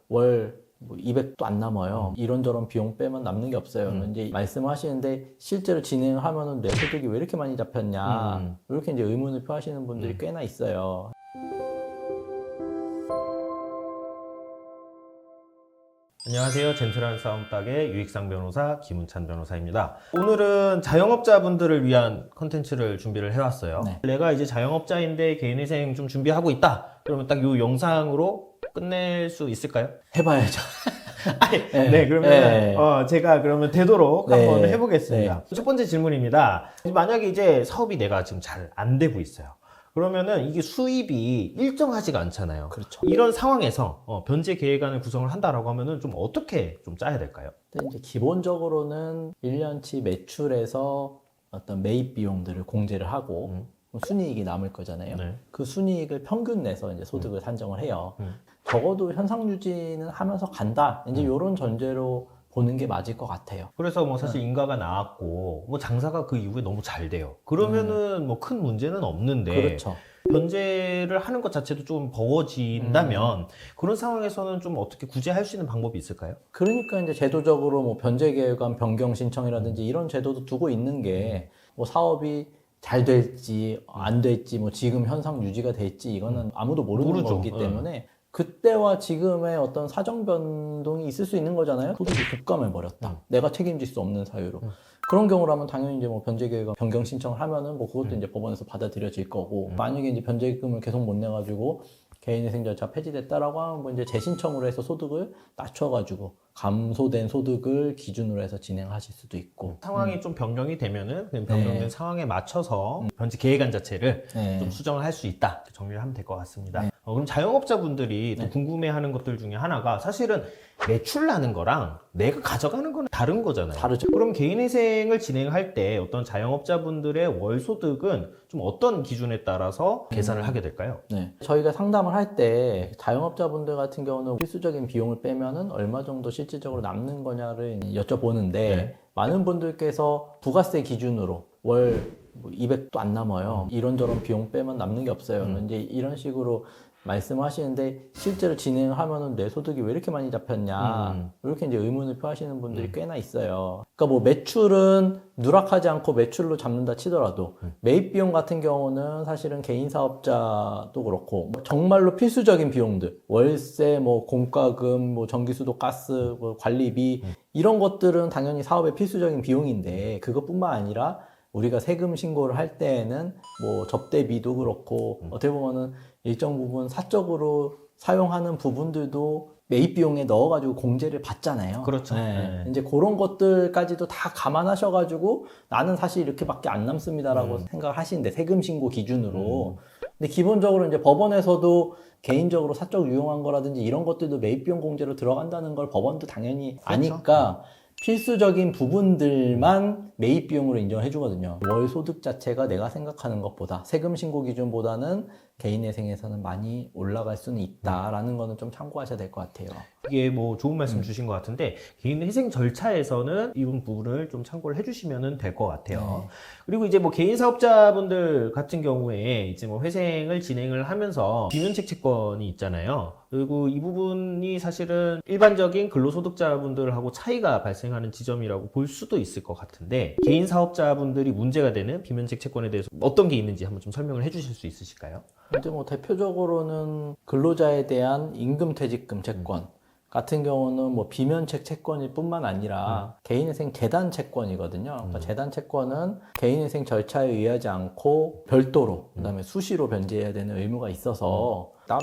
월 200도 안 남아요. 이런저런 비용 빼면 남는 게 없어요. 이제 말씀하시는데 실제로 진행하면은 내 소득이 왜 이렇게 많이 잡혔냐 이렇게 이제 의문을 표하시는 분들이 꽤나 있어요. 안녕하세요. 젠틀한 싸움닭의 유익상 변호사 김은찬 변호사입니다. 오늘은 자영업자분들을 위한 컨텐츠를 준비를 해왔어요. 네. 내가 이제 자영업자인데 개인회생 좀 준비하고 있다. 그러면 딱 이 영상으로 끝낼 수 있을까요? 해봐야죠. 네, 그러면 제가 그러면 되도록 네. 한번 해보겠습니다. 첫 번째 질문입니다. 만약에 이제 사업이 내가 지금 잘 안 되고 있어요. 그러면은 이게 수입이 일정하지가 않잖아요. 그렇죠. 이런 상황에서 변제 계획안을 구성을 한다라고 하면은 좀 어떻게 좀 짜야 될까요? 근데 이제 기본적으로는 1년치 매출에서 어떤 매입 비용들을 공제를 하고 순이익이 남을 거잖아요. 네. 그 순이익을 평균 내서 이제 소득을 산정을 해요. 적어도 현상 유지는 하면서 간다. 이제 이런 전제로 보는 게 맞을 것 같아요. 그래서 뭐 사실 인가가 나왔고 뭐 장사가 그 이후에 너무 잘 돼요. 그러면은 뭐 큰 문제는 없는데 그렇죠. 변제를 하는 것 자체도 좀 버거진다면 그런 상황에서는 좀 어떻게 구제할 수 있는 방법이 있을까요? 그러니까 이제 제도적으로 뭐 변제계획안 변경 신청이라든지 이런 제도도 두고 있는 게 뭐 사업이 잘 될지 안 될지 뭐 지금 현상 유지가 될지 이거는 아무도 모르는 모르죠. 거기 때문에 그때와 지금의 어떤 사정 변동이 있을 수 있는 거잖아요. 소득이 급감해 버렸다. 내가 책임질 수 없는 사유로. 그런 경우라면 당연히 이제 뭐 변제계획안 변경 신청을 하면은 뭐 그것도 이제 법원에서 받아들여질 거고 만약에 이제 변제금을 계속 못 내가지고 개인회생 절차 폐지됐다라고 하면 뭐 이제 재신청으로 해서 소득을 낮춰가지고 감소된 소득을 기준으로 해서 진행하실 수도 있고 상황이 좀 변경이 되면은 그 변경된 상황에 맞춰서 변제 계획안 자체를 좀 수정을 할 수 있다. 정리를 하면 될 것 같습니다. 그럼 자영업자분들이 또 궁금해하는 것들 중에 하나가 사실은 매출 나는 거랑 내가 가져가는 거는 다른 거잖아요. 다르죠. 그럼 개인회생을 진행할 때 어떤 자영업자분들의 월 소득은 좀 어떤 기준에 따라서 계산을 하게 될까요? 네. 저희가 상담을 할 때 자영업자분들 같은 경우는 필수적인 비용을 빼면은 얼마 정도 실질적으로 남는 거냐를 여쭤보는데 많은 분들께서 부가세 기준으로 월 200도 안 남아요. 이런저런 비용 빼면 남는 게 없어요. 이제 이런 식으로 말씀하시는데 실제로 진행하면은 내 소득이 왜 이렇게 많이 잡혔냐 이렇게 이제 의문을 표하시는 분들이 꽤나 있어요. 그러니까 뭐 매출은 누락하지 않고 매출로 잡는다 치더라도 매입 비용 같은 경우는 사실은 개인 사업자도 그렇고 뭐 정말로 필수적인 비용들 월세 뭐 공과금 뭐 전기수도 가스 뭐 관리비 이런 것들은 당연히 사업의 필수적인 비용인데 그것뿐만 아니라 우리가 세금 신고를 할 때에는 뭐 접대비도 그렇고 어떻게 보면은 일정 부분 사적으로 사용하는 부분들도 매입 비용에 넣어가지고 공제를 받잖아요. 그렇죠. 네. 이제 그런 것들까지도 다 감안하셔가지고 나는 사실 이렇게밖에 안 남습니다라고 생각을 하시는데 세금 신고 기준으로. 근데 기본적으로 이제 법원에서도 개인적으로 사적 유용한 거라든지 이런 것들도 매입 비용 공제로 들어간다는 걸 법원도 당연히 아니까 필수적인 부분들만 매입 비용으로 인정해 주거든요. 월 소득 자체가 내가 생각하는 것보다 세금 신고 기준보다는 개인회생에서는 많이 올라갈 수는 있다라는 거는 좀 참고하셔야 될 것 같아요. 이게 뭐 좋은 말씀 주신 것 같은데 개인회생 절차에서는 이 부분을 좀 참고를 해주시면 될 것 같아요. 그리고 이제 뭐 개인 사업자분들 같은 경우에 이제 뭐 회생을 진행을 하면서 비면책 채권이 있잖아요. 그리고 이 부분이 사실은 일반적인 근로소득자분들하고 차이가 발생하는 지점이라고 볼 수도 있을 것 같은데 개인 사업자분들이 문제가 되는 비면책 채권에 대해서 어떤 게 있는지 한번 좀 설명을 해주실 수 있으실까요? 이제 뭐 대표적으로는 근로자에 대한 임금퇴직금 채권 같은 경우는 뭐 비면책 채권일 뿐만 아니라 개인회생 재단 채권이거든요. 그러니까 재단 채권은 개인회생 절차에 의하지 않고 별도로 그다음에 수시로 변제해야 되는 의무가 있어서 따로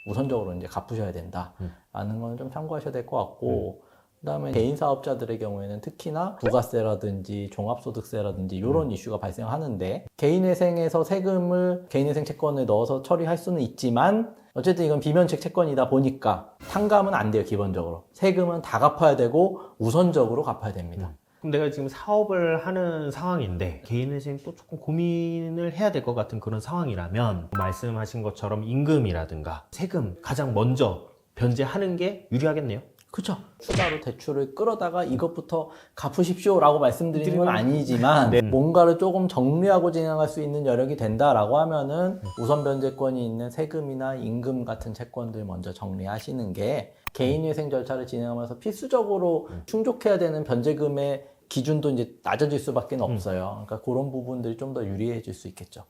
우선적으로 이제 갚으셔야 된다라는 건 좀 참고하셔야 될 것 같고 그다음에 개인 사업자들의 경우에는 특히나 부가세라든지 종합소득세라든지 이런 이슈가 발생하는데 개인회생에서 세금을 개인회생 채권에 넣어서 처리할 수는 있지만 어쨌든 이건 비면책 채권이다 보니까 탕감은 안 돼요. 기본적으로 세금은 다 갚아야 되고 우선적으로 갚아야 됩니다. 그럼 내가 지금 사업을 하는 상황인데 개인회생 또 조금 고민을 해야 될 것 같은 그런 상황이라면 말씀하신 것처럼 임금이라든가 세금 가장 먼저 변제하는 게 유리하겠네요. 그렇죠. 추가로 대출을 끌어다가 이것부터 갚으십시오라고 말씀드리는 건 아니지만 뭔가를 조금 정리하고 진행할 수 있는 여력이 된다라고 하면은 우선 변제권이 있는 세금이나 임금 같은 채권들 먼저 정리하시는 게 개인회생 절차를 진행하면서 필수적으로 충족해야 되는 변제금의 기준도 이제 낮아질 수밖에 없어요. 그러니까 그런 부분들이 좀 더 유리해질 수 있겠죠.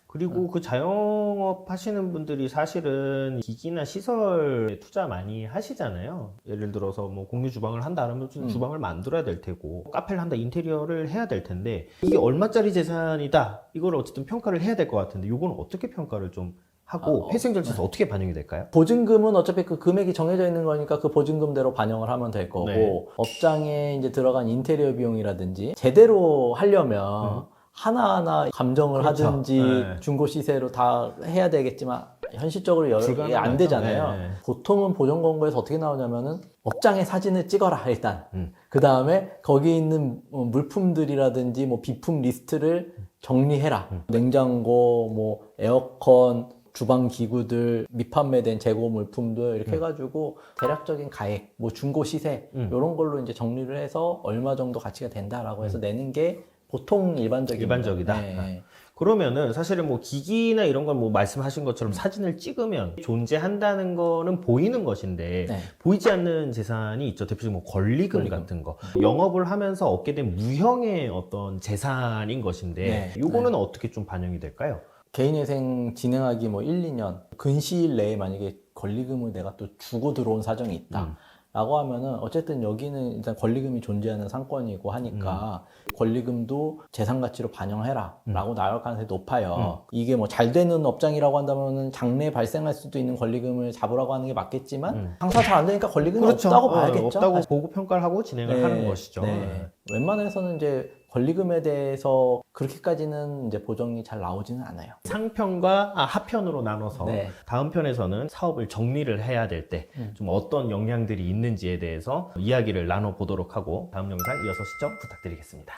그리고 그 자영업 하시는 분들이 사실은 기기나 시설에 투자 많이 하시잖아요. 예를 들어서 뭐 공유 주방을 한다 그러면 주방을 만들어야 될 테고, 카페를 한다, 인테리어를 해야 될 텐데, 이게 얼마짜리 재산이다, 이걸 어쨌든 평가를 해야 될 것 같은데, 이건 어떻게 평가를 좀 하고 회생 절차에서 어떻게 반영이 될까요? 보증금은 어차피 그 금액이 정해져 있는 거니까 그 보증금대로 반영을 하면 될 거고, 네. 업장에 이제 들어간 인테리어 비용이라든지 제대로 하려면 하나하나 감정을 그렇죠. 하든지 네. 중고 시세로 다 해야 되겠지만 현실적으로 이게 안 불가능하죠. 되잖아요. 네. 보통은 보증권고에서 어떻게 나오냐면은 업장의 사진을 찍어라 일단. 그 다음에 거기 있는 물품들이라든지 뭐 비품 리스트를 정리해라. 냉장고, 뭐 에어컨, 주방 기구들, 미판매된 재고 물품들 이렇게 해가지고 대략적인 가액, 뭐 중고 시세 이런 걸로 이제 정리를 해서 얼마 정도 가치가 된다라고 해서 내는 게 보통 일반적이다. 네. 그러면은 사실은 뭐 기기나 이런 걸 뭐 말씀하신 것처럼 사진을 찍으면 존재한다는 거는 보이는 것인데, 네. 보이지 않는 재산이 있죠. 대표적으로 뭐 권리금 같은 거. 영업을 하면서 얻게 된 무형의 어떤 재산인 것인데, 네. 요거는 어떻게 좀 반영이 될까요? 개인회생 진행하기 뭐 1, 2년 근시일 내에 만약에 권리금을 내가 또 주고 들어온 사정이 있다. 라고 하면은 어쨌든 여기는 일단 권리금이 존재하는 상권이고 하니까 권리금도 재산 가치로 반영해라 라고 나올 가능성이 높아요. 이게 뭐 잘 되는 업장이라고 한다면은 장래 발생할 수도 있는 권리금을 잡으라고 하는 게 맞겠지만 장사 잘 안 되니까 권리금이 없다고 봐야겠죠. 없다고 보고 평가를 하고 진행을 하는 것이죠. 네. 웬만해서는 이제 권리금에 대해서 그렇게까지는 이제 보정이 잘 나오지는 않아요. 상편과 하편으로 나눠서 네. 다음 편에서는 사업을 정리를 해야 될 때 좀 어떤 영향들이 있는지에 대해서 이야기를 나눠보도록 하고, 다음 영상 이어서 시청 부탁드리겠습니다.